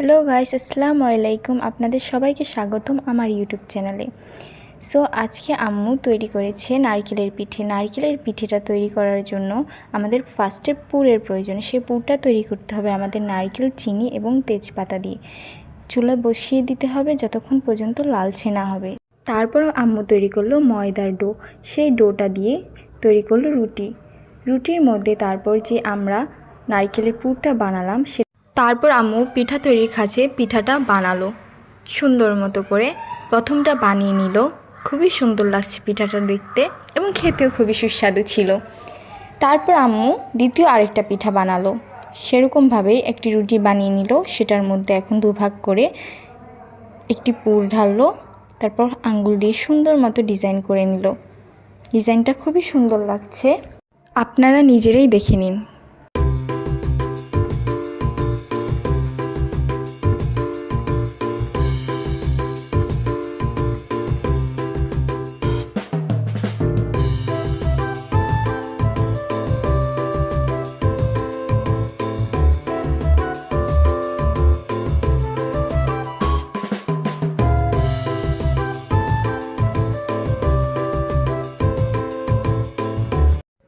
Hello guys, আসসালামু আলাইকুম। আপনাদের সবাইকে স্বাগতম আমার ইউটিউব চ্যানেলে। সো আজকে আম্মু তৈরি করেছে নারকেলের পিঠে। নারকেলের পিঠেটা তৈরি করার জন্য আমাদের ফার্স্টে পুরের প্রয়োজন। সেই পুরটা তৈরি করতে হবে আমাদের নারকেল, চিনি এবং তেজপাতা দিয়ে। চুলায় বসিয়ে দিতে হবে যতক্ষণ পর্যন্ত লালচে না হবে। তারপর আম্মু তৈরি করলো ময়দার ডো। সেই ডোটা দিয়ে তৈরি করলো রুটি। রুটির মধ্যে তারপর যে আমরা নারকেলের পুরটা বানালাম তারপর আম্মু পিঠা তৈরির কাছে পিঠাটা বানালো সুন্দর মতো করে। প্রথমটা বানিয়ে নিল, খুবই সুন্দর লাগছে পিঠাটা দেখতে এবং খেতেও খুবই সুস্বাদু ছিল। তারপর আম্মু দ্বিতীয় আরেকটা পিঠা বানালো। সেরকমভাবেই একটি রুটি বানিয়ে নিল, সেটার মধ্যে এখন দুভাগ করে একটি পুর ঢাললো। তারপর আঙ্গুল দিয়ে সুন্দর মতো ডিজাইন করে নিল। ডিজাইনটা খুবই সুন্দর লাগছে, আপনারা নিজেরাই দেখে নিন।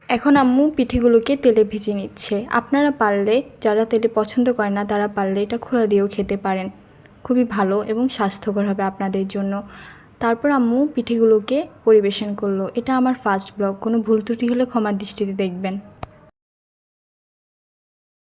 এখন আম্মু পিঠেগুলোকে তেলে ভেজে নিচ্ছে। আপনারা পারলে, যারা তেলে পছন্দ করে না তারা পারলে এটা খোলা দিয়েও খেতে পারেন, খুবই ভালো এবং স্বাস্থ্যকর হবে আপনাদের জন্য। তারপর আম্মু পিঠেগুলোকে পরিবেশন করলো। এটা আমার ফার্স্ট ব্লগ, কোনো ভুল ত্রুটি হলে ক্ষমার দৃষ্টিতে দেখবেন।